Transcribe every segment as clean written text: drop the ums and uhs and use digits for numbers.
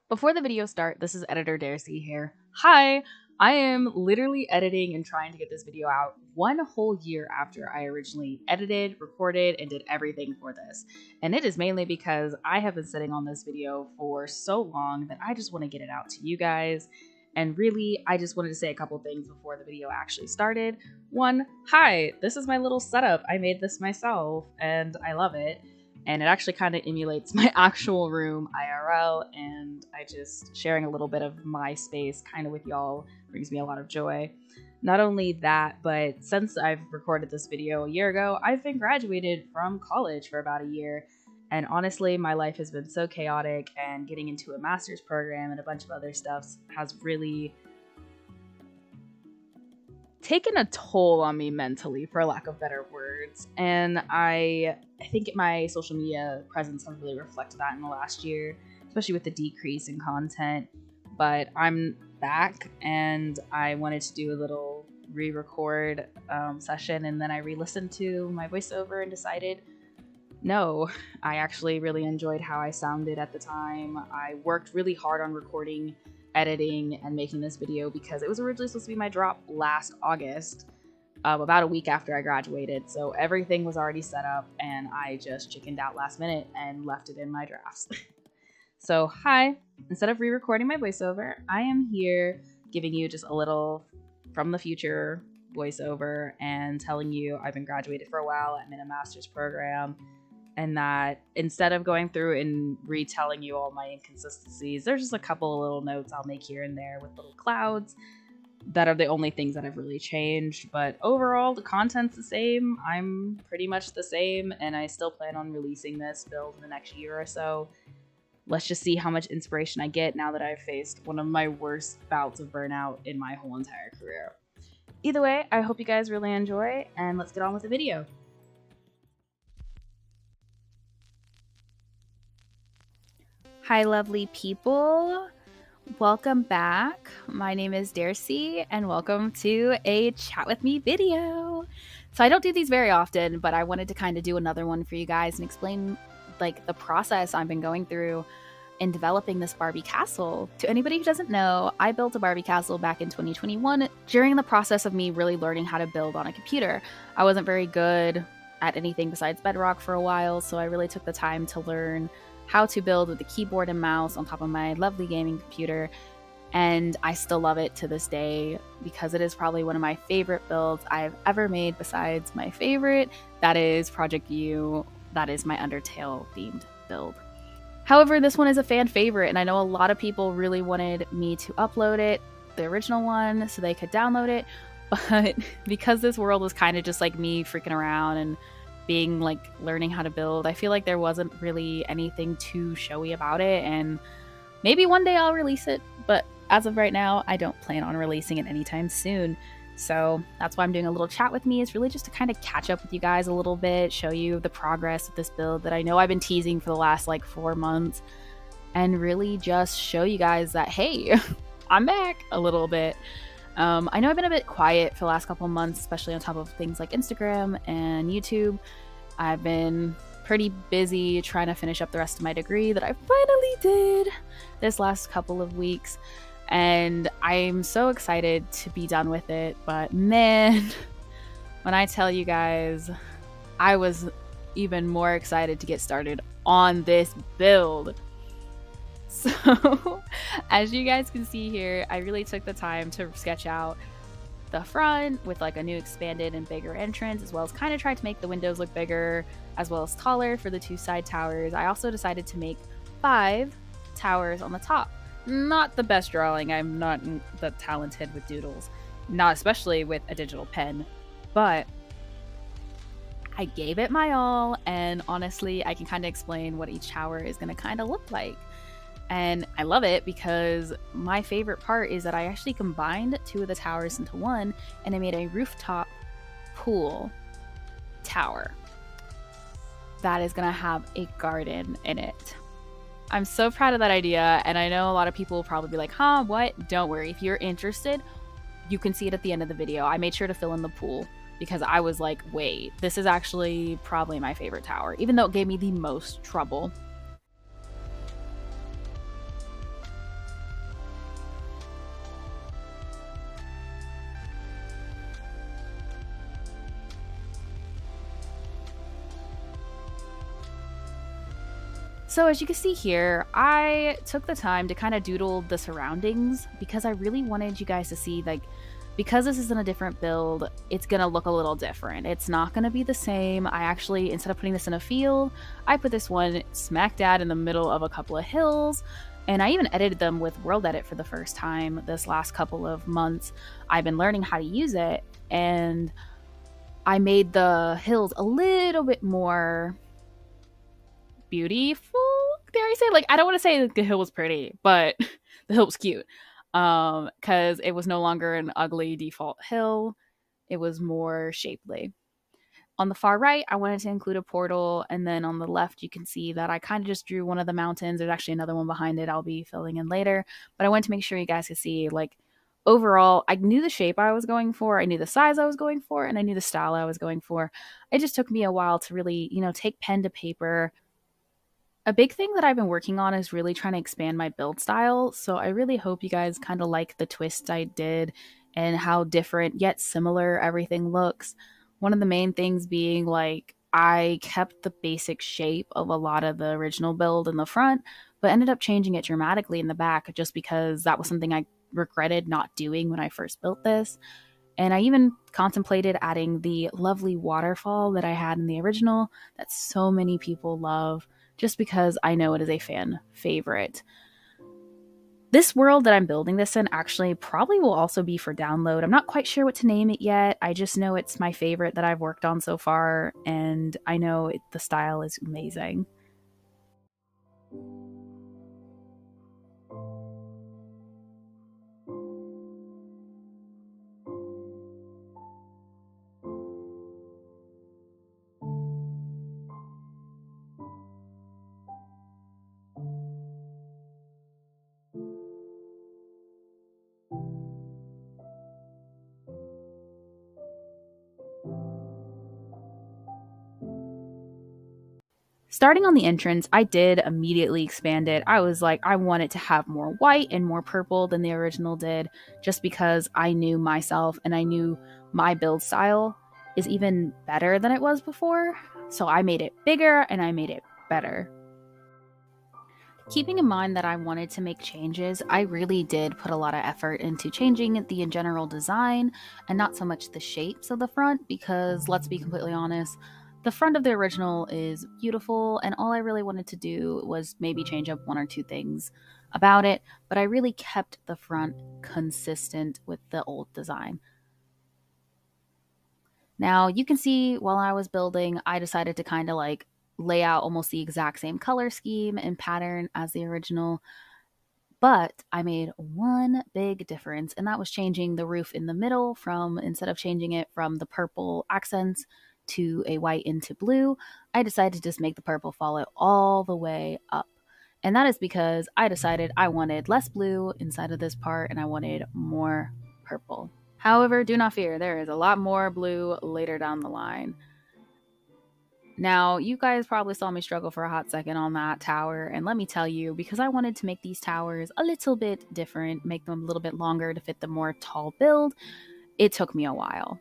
Before the video start, this is editor DareSea here. Hi! I am literally editing and trying to get this video out 1 whole year after I originally edited, recorded, and did everything for this. And it is mainly because I have been sitting on this video for so long that I just want to get it out to you guys. And really, I just wanted to say a couple things before the video actually started. One, hi! This is my little setup. I made this myself and I love it. And it actually kind of emulates my actual room IRL, and I just sharing a little bit of my space kind of with y'all brings me a lot of joy. Not only that, but since I've recorded this video a year ago, I've been graduated from college for about a year. And honestly, my life has been so chaotic, and getting into a master's program and a bunch of other stuff has really taken a toll on me mentally, for lack of better words. And I think my social media presence has really reflected that in the last year, especially with the decrease in content. But I'm back, and I wanted to do a little re-record session, and then I re-listened to my voiceover and decided, no, I actually really enjoyed how I sounded at the time. I worked really hard on recording, editing, and making this video because it was originally supposed to be my drop last August, about a week after I graduated. So everything was already set up, and I just chickened out last minute and left it in my drafts. So hi, instead of re-recording my voiceover, I am here giving you just a little from the future voiceover and telling you I've been graduated for a while, I'm in a master's program, and that instead of going through and retelling you all my inconsistencies, there's just a couple of little notes I'll make here and there with little clouds that are the only things that have really changed. But overall, the content's the same. I'm pretty much the same, and I still plan on releasing this build in the next year or so. Let's just see how much inspiration I get now that I've faced one of my worst bouts of burnout in my whole entire career. Either way, I hope you guys really enjoy, and let's get on with the video. Hi, lovely people. Welcome back. My name is DareSea, and welcome to a Chat With Me video. So I don't do these very often, but I wanted to kind of do another one for you guys and explain like the process I've been going through in developing this Barbie castle. To anybody who doesn't know, I built a Barbie castle back in 2021 during the process of me really learning how to build on a computer. I wasn't very good at anything besides Bedrock for a while, so I really took the time to learn how to build with the keyboard and mouse on top of my lovely gaming computer, and I still love it to this day because it is probably one of my favorite builds I've ever made besides my favorite, that is Project U. That is my Undertale themed build. However, this one is a fan favorite, and I know a lot of people really wanted me to upload it, the original one, so they could download it, but because this world was kind of just like me freaking around and being like learning how to build, I feel like there wasn't really anything too showy about it, and maybe one day I'll release it, but as of right now, I don't plan on releasing it anytime soon. So that's why I'm doing a little chat with me, is really just to kind of catch up with you guys a little bit, show you the progress of this build that I know I've been teasing for the last like 4 months, and really just show you guys that, hey, I'm back a little bit. I know I've been a bit quiet for the last couple months, especially on top of things like Instagram and YouTube. I've been pretty busy trying to finish up the rest of my degree that I finally did this last couple of weeks. And I'm so excited to be done with it. But man, when I tell you guys, I was even more excited to get started on this build. So as you guys can see here, I really took the time to sketch out the front with like a new expanded and bigger entrance, as well as kind of tried to make the windows look bigger as well as taller for the 2 side towers. I also decided to make 5 towers on the top. Not the best drawing. I'm not that talented with doodles, not especially with a digital pen, but I gave it my all, and honestly, I can kind of explain what each tower is going to kind of look like. And I love it because my favorite part is that I actually combined 2 of the towers into one, and I made a rooftop pool tower that is going to have a garden in it. I'm so proud of that idea, and I know a lot of people will probably be like, huh, what? Don't worry. If you're interested, you can see it at the end of the video. I made sure to fill in the pool because I was like, wait, this is actually probably my favorite tower, even though it gave me the most trouble. So as you can see here, I took the time to kind of doodle the surroundings because I really wanted you guys to see, like, because this is in a different build, it's going to look a little different. It's not going to be the same. I actually, instead of putting this in a field, I put this one smack dab in the middle of a couple of hills. And I even edited them with World Edit for the first time this last couple of months. I've been learning how to use it, and I made the hills a little bit more beautiful, dare I say. Like, I don't want to say the hill was pretty, but the hill was cute, because it was no longer an ugly default hill. It was more shapely. On the far right, I wanted to include a portal, and then on the left, you can see that I kind of just drew one of the mountains. There's actually another one behind it I'll be filling in later, but I wanted to make sure you guys could see, like, overall, I knew the shape I was going for, I knew the size I was going for, and I knew the style I was going for. It just took me a while to really, take pen to paper. A big thing that I've been working on is really trying to expand my build style. So I really hope you guys kind of like the twist I did and how different yet similar everything looks. One of the main things being, like, I kept the basic shape of a lot of the original build in the front, but ended up changing it dramatically in the back just because that was something I regretted not doing when I first built this. And I even contemplated adding the lovely waterfall that I had in the original that so many people love, just because I know it is a fan favorite. This world that I'm building this in actually probably will also be for download. I'm not quite sure what to name it yet. I just know it's my favorite that I've worked on so far, and I know the style is amazing. Starting on the entrance, I did immediately expand it. I was like, I want it to have more white and more purple than the original did, just because I knew myself and I knew my build style is even better than it was before. So I made it bigger and I made it better. Keeping in mind that I wanted to make changes, I really did put a lot of effort into changing the general design and not so much the shapes of the front, because let's be completely honest, the front of the original is beautiful, and all I really wanted to do was maybe change up one or two things about it, but I really kept the front consistent with the old design. Now, you can see while I was building, I decided to kind of like lay out almost the exact same color scheme and pattern as the original, but I made one big difference, and that was changing the roof in the middle from, instead of changing it from the purple accents to a white into blue, I decided to just make the purple follow all the way up. And that is because I decided I wanted less blue inside of this part and I wanted more purple. However, do not fear, there is a lot more blue later down the line. Now, you guys probably saw me struggle for a hot second on that tower, and let me tell you, because I wanted to make these towers a little bit different, make them a little bit longer to fit the more tall build, it took me a while.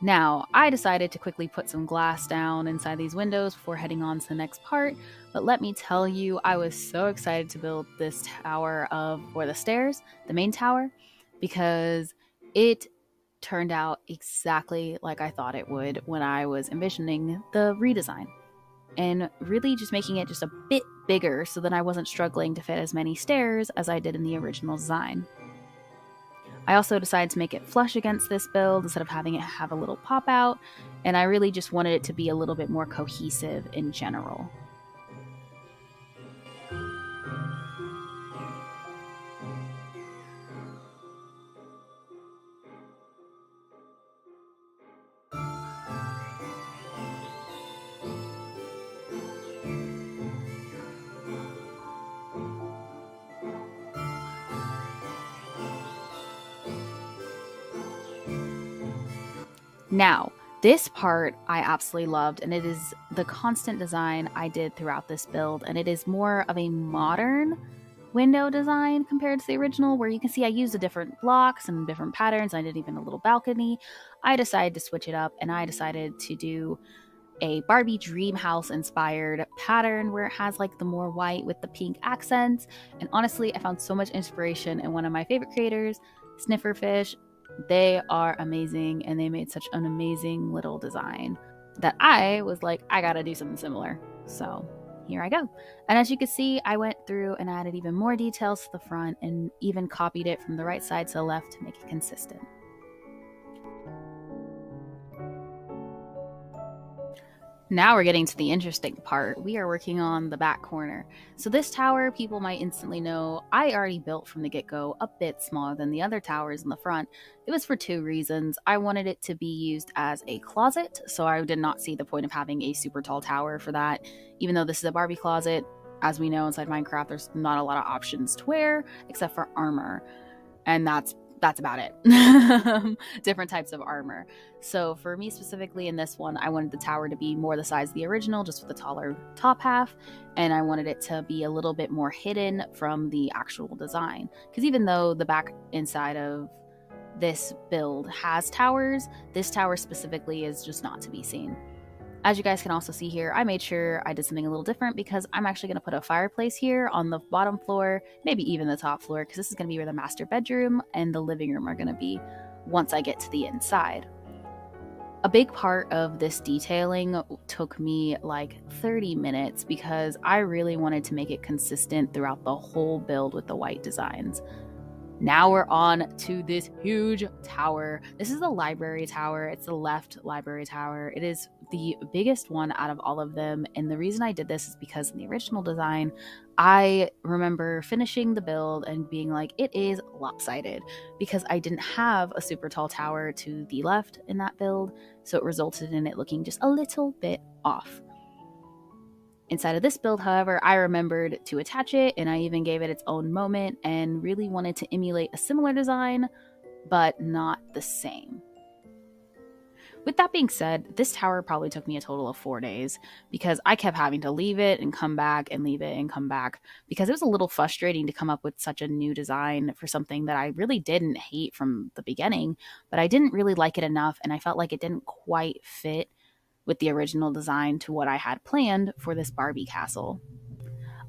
Now, I decided to quickly put some glass down inside these windows before heading on to the next part, but let me tell you, I was so excited to build this tower for the stairs, the main tower, because it turned out exactly like I thought it would when I was envisioning the redesign. And really just making it just a bit bigger so that I wasn't struggling to fit as many stairs as I did in the original design. I also decided to make it flush against this build instead of having it have a little pop out, and I really just wanted it to be a little bit more cohesive in general. Now, this part I absolutely loved, and it is the constant design I did throughout this build, and it is more of a modern window design compared to the original, where you can see I used the different blocks and different patterns. I did even a little balcony. I decided to switch it up, and I decided to do a Barbie dream house inspired pattern where it has like the more white with the pink accents. And honestly, I found so much inspiration in one of my favorite creators, Snifferfish. They are amazing, and they made such an amazing little design that I was like, I gotta do something similar. So here I go. And as you can see, I went through and added even more details to the front and even copied it from the right side to the left to make it consistent. Now we're getting to the interesting part. We are working on the back corner. So this tower, people might instantly know, I already built from the get-go a bit smaller than the other towers in the front. It was for two reasons. I wanted it to be used as a closet, so I did not see the point of having a super tall tower for that. Even though this is a Barbie closet, as we know inside Minecraft, there's not a lot of options to wear except for armor. And that's about it. Different types of armor. So for me specifically in this one, I wanted the tower to be more the size of the original, just with a taller top half, and I wanted it to be a little bit more hidden from the actual design. Because even though the back inside of this build has towers, this tower specifically is just not to be seen. As you guys can also see here, I made sure I did something a little different because I'm actually going to put a fireplace here on the bottom floor, maybe even the top floor, because this is going to be where the master bedroom and the living room are going to be once I get to the inside. A big part of this detailing took me like 30 minutes because I really wanted to make it consistent throughout the whole build with the white designs. Now we're on to this huge tower. This is the library tower. It's the left library tower. It is the biggest one out of all of them. And the reason I did this is because in the original design, I remember finishing the build and being like, it is lopsided because I didn't have a super tall tower to the left in that build. So it resulted in it looking just a little bit off. Inside of this build, however, I remembered to attach it, and I even gave it its own moment and really wanted to emulate a similar design, but not the same. With that being said, this tower probably took me a total of 4 days because I kept having to leave it and come back and leave it and come back because it was a little frustrating to come up with such a new design for something that I really didn't hate from the beginning, but I didn't really like it enough, and I felt like it didn't quite fit with the original design to what I had planned for this Barbie castle.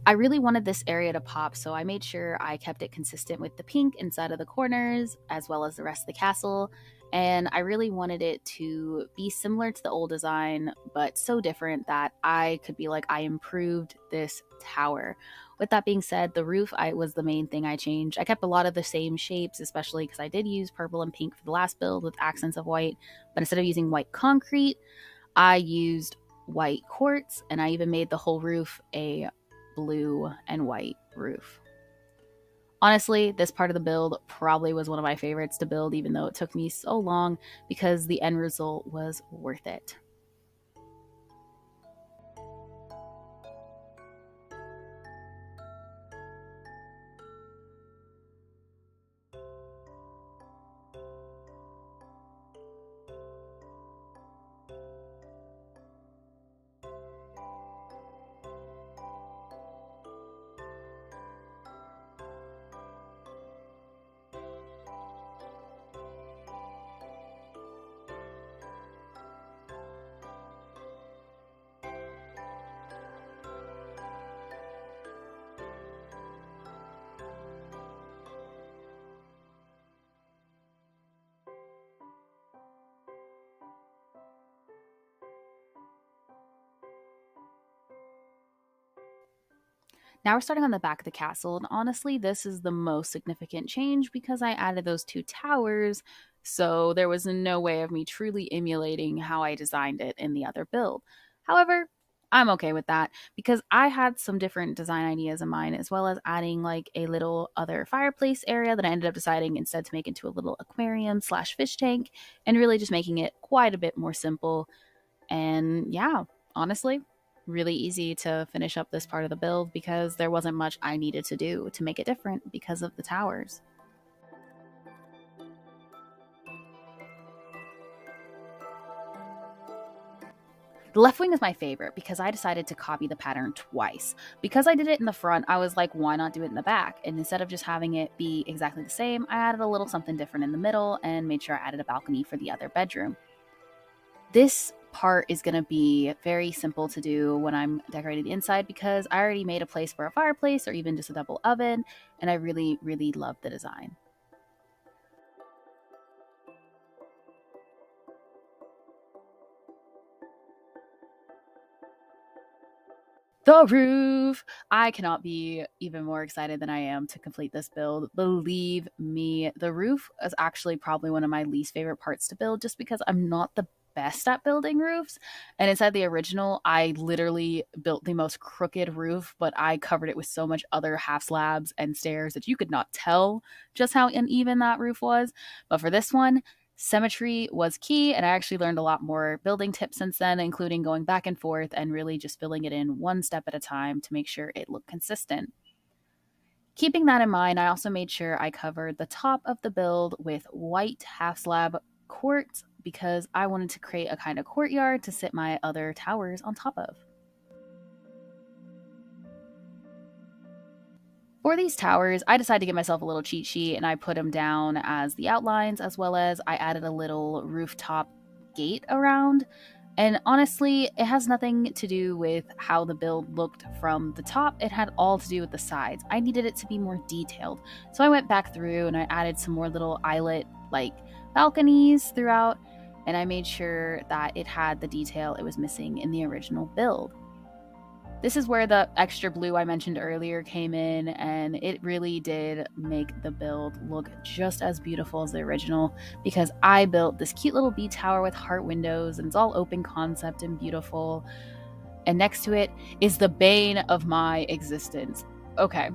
I really wanted this area to pop, so I made sure I kept it consistent with the pink inside of the corners as well as the rest of the castle. And I really wanted it to be similar to the old design, but so different that I could be like, I improved this tower. With that being said, the roof was the main thing I changed. I kept a lot of the same shapes, especially because I did use purple and pink for the last build with accents of white, but instead of using white concrete, I used white quartz, and I even made the whole roof a blue and white roof. Honestly, this part of the build probably was one of my favorites to build, even though it took me so long, because the end result was worth it. Now we're starting on the back of the castle, and honestly, this is the most significant change because I added those two towers, so there was no way of me truly emulating how I designed it in the other build. However, I'm okay with that because I had some different design ideas in mind, as well as adding like a little other fireplace area that I ended up deciding instead to make into a little aquarium slash fish tank, and really just making it quite a bit more simple. And yeah, honestly, really easy to finish up this part of the build because there wasn't much I needed to do to make it different because of the towers. The left wing is my favorite because I decided to copy the pattern twice. Because I did it in the front, I was like, why not do it in the back? And instead of just having it be exactly the same, I added a little something different in the middle and made sure I added a balcony for the other bedroom. This part is going to be very simple to do when I'm decorating the inside because I already made a place for a fireplace or even just a double oven, and I really, really love the design. The roof! I cannot be even more excited than I am to complete this build. Believe me, the roof is actually probably one of my least favorite parts to build just because I'm not the best at building roofs. And inside the original, I literally built the most crooked roof, but I covered it with so much other half slabs and stairs that you could not tell just how uneven that roof was. But for this one, symmetry was key, and I actually learned a lot more building tips since then, including going back and forth and really just filling it in one step at a time to make sure it looked consistent. Keeping that in mind, I also made sure I covered the top of the build with white half slab quartz because I wanted to create a kind of courtyard to sit my other towers on top of. For these towers, I decided to give myself a little cheat sheet and I put them down as the outlines, as well as I added a little rooftop gate around. And honestly, it has nothing to do with how the build looked from the top. It had all to do with the sides. I needed it to be more detailed. So I went back through and I added some more little eyelet like balconies throughout, and I made sure that it had the detail it was missing in the original build. This is where the extra blue I mentioned earlier came in, and it really did make the build look just as beautiful as the original because I built this cute little bee tower with heart windows, and it's all open concept and beautiful. And next to it is the bane of my existence. Okay,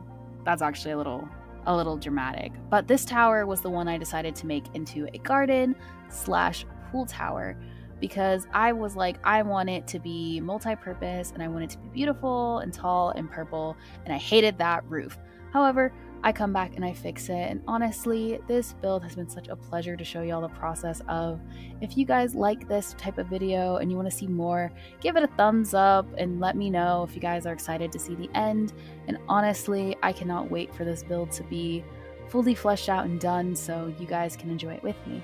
that's actually a little dramatic, but this tower was the one I decided to make into a garden slash pool tower because I was like, I want it to be multi-purpose and I want it to be beautiful and tall and purple, and I hated that roof. However, I come back and I fix it, and honestly, this build has been such a pleasure to show y'all the process of. If you guys like this type of video and you want to see more, give it a thumbs up and let me know if you guys are excited to see the end. And honestly, I cannot wait for this build to be fully fleshed out and done so you guys can enjoy it with me.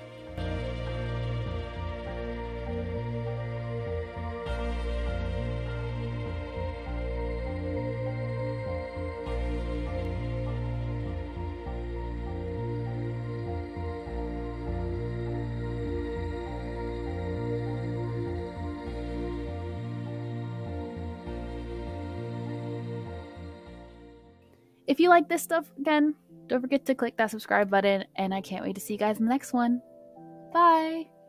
If you like this stuff, again, don't forget to click that subscribe button, and I can't wait to see you guys in the next one. Bye!